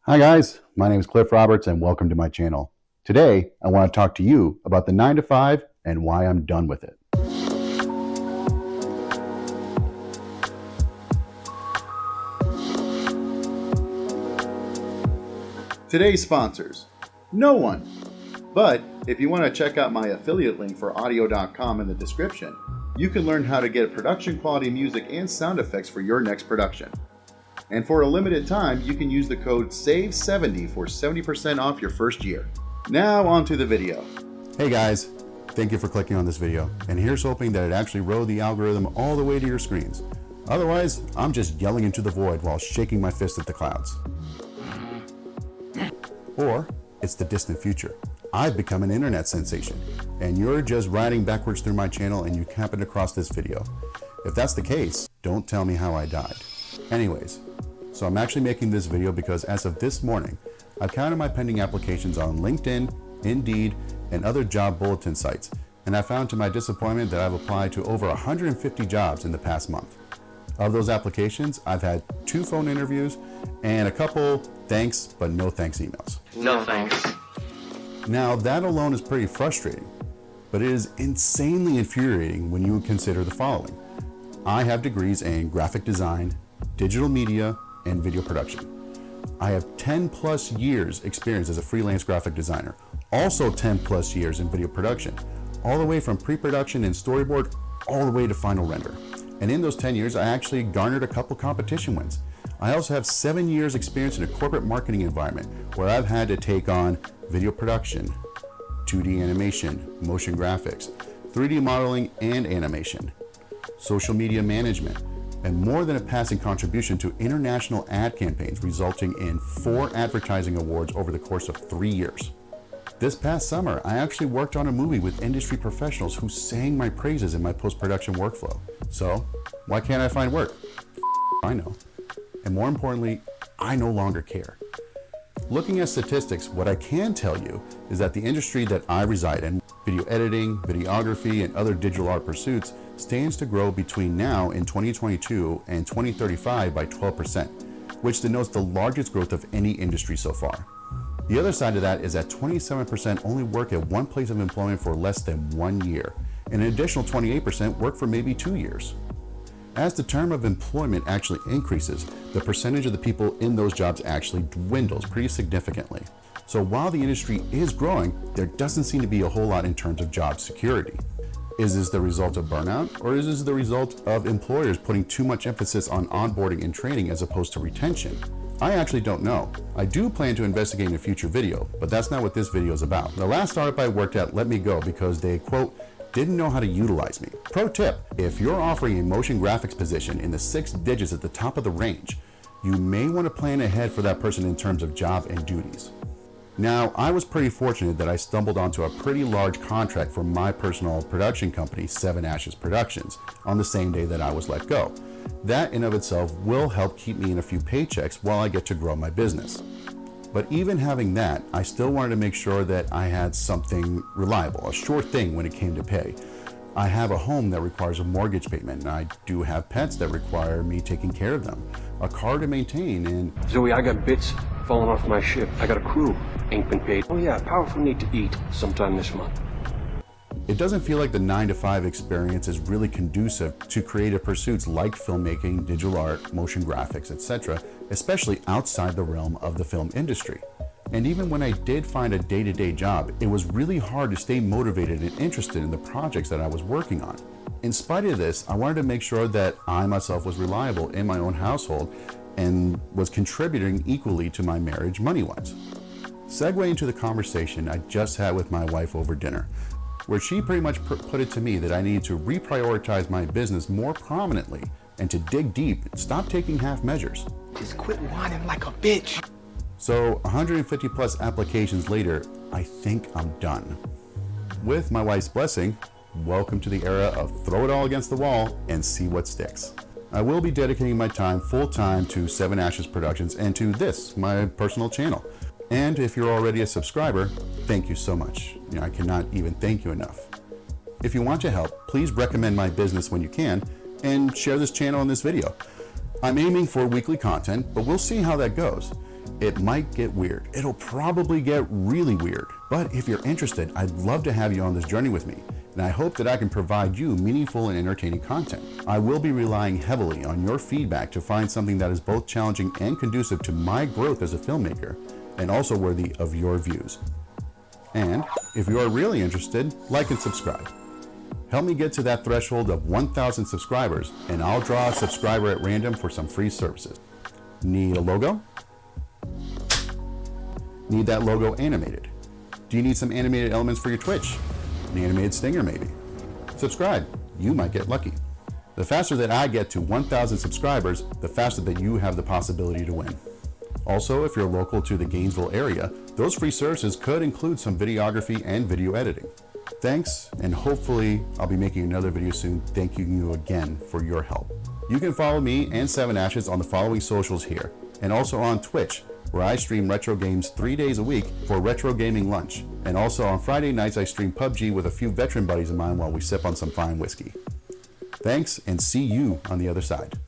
Hi guys, my name is Cliff Roberts and welcome to my channel. Today, I want to talk to you about the 9 to 5 and why I'm done with it. Today's sponsors, no one. But if you want to check out my affiliate link for audio.com in the description, you can learn how to get production quality music and sound effects for your next production. And for a limited time, you can use the code SAVE70 for 70% off your first year. Now on to the video. Hey guys, thank you for clicking on this video. And here's hoping that it actually rode the algorithm all the way to your screens. Otherwise, I'm just yelling into the void while shaking my fist at the clouds. Or it's the distant future. I've become an internet sensation, and you're just riding backwards through my channel and you happened across this video. If that's the case, don't tell me how I died. Anyways, so I'm actually making this video because as of this morning, I've counted my pending applications on LinkedIn, Indeed, and other job bulletin sites, and I found to my disappointment that I've applied to over 150 jobs in the past month. Of those applications, I've had 2 phone interviews and a couple thanks but no thanks emails. No thanks. Now that alone is pretty frustrating, but it is insanely infuriating when you consider the following. I have degrees in graphic design, digital media, and video production. I have 10 plus years experience as a freelance graphic designer, also 10 plus years in video production, all the way from pre-production and storyboard all the way to final render. And in those 10 years, I actually garnered a couple competition wins. I also have 7 years experience in a corporate marketing environment where I've had to take on video production, 2D animation, motion graphics, 3D modeling and animation, social media management, and more than a passing contribution to international ad campaigns resulting in 4 advertising awards over the course of 3 years. This past summer, I actually worked on a movie with industry professionals who sang my praises in my post-production workflow. So, why can't I find work? I know. And more importantly, I no longer care. Looking at statistics, what I can tell you is that the industry that I reside in, video editing, videography, and other digital art pursuits, stands to grow between now in 2022 and 2035 by 12%, which denotes the largest growth of any industry so far. The other side of that is that 27% only work at one place of employment for less than 1 year, and an additional 28% work for maybe 2 years. As the term of employment actually increases, the percentage of the people in those jobs actually dwindles pretty significantly. So while the industry is growing, there doesn't seem to be a whole lot in terms of job security. Is this the result of burnout, or is this the result of employers putting too much emphasis on onboarding and training as opposed to retention? I actually don't know. I do plan to investigate in a future video, but that's not what this video is about. The last startup I worked at let me go because they, quote, didn't know how to utilize me. Pro tip, if you're offering a motion graphics position in the 6 digits at the top of the range, you may want to plan ahead for that person in terms of job and duties. Now, I was pretty fortunate that I stumbled onto a pretty large contract for my personal production company, 7 Ashes Productions, on the same day that I was let go. That in of itself will help keep me in a few paychecks while I get to grow my business. But even having that, I still wanted to make sure that I had something reliable, a sure thing when it came to pay. I have a home that requires a mortgage payment, and I do have pets that require me taking care of them, a car to maintain, and... Zoe, I got bits falling off my ship. I got a crew. Ain't been paid. Oh yeah, powerful need to eat sometime this month. It doesn't feel like the 9 to 5 experience is really conducive to creative pursuits like filmmaking, digital art, motion graphics, etc., especially outside the realm of the film industry. And even when I did find a day-to-day job, it was really hard to stay motivated and interested in the projects that I was working on. In spite of this, I wanted to make sure that I myself was reliable in my own household and was contributing equally to my marriage money-wise. Segue into the conversation I just had with my wife over dinner, where she pretty much put it to me that I needed to reprioritize my business more prominently and to dig deep and stop taking half measures. Just quit whining like a bitch. So 150 plus applications later, I think I'm done. With my wife's blessing, welcome to the era of throw it all against the wall and see what sticks. I will be dedicating my time full time to 7 Ashes Productions and to this, my personal channel. And if you're already a subscriber, thank you so much. I cannot even thank you enough. If you want to help, please recommend my business when you can and share this channel and this video. I'm aiming for weekly content, but we'll see how that goes. It might get weird. It'll probably get really weird. But if you're interested, I'd love to have you on this journey with me, and I hope that I can provide you meaningful and entertaining content. I will be relying heavily on your feedback to find something that is both challenging and conducive to my growth as a filmmaker, and also worthy of your views. And if you are really interested, like and subscribe. Help me get to that threshold of 1,000 subscribers, and I'll draw a subscriber at random for some free services. Need a logo? Need that logo animated? Do you need some animated elements for your Twitch? An animated stinger maybe? Subscribe, you might get lucky. The faster that I get to 1,000 subscribers, the faster that you have the possibility to win. Also, if you're local to the Gainesville area, those free services could include some videography and video editing. Thanks, and hopefully I'll be making another video soon thanking you again for your help. You can follow me and Seven Ashes on the following socials here, and also on Twitch, where I stream retro games 3 days a week for Retro Gaming Lunch. And also on Friday nights I stream PUBG with a few veteran buddies of mine while we sip on some fine whiskey. Thanks, and see you on the other side.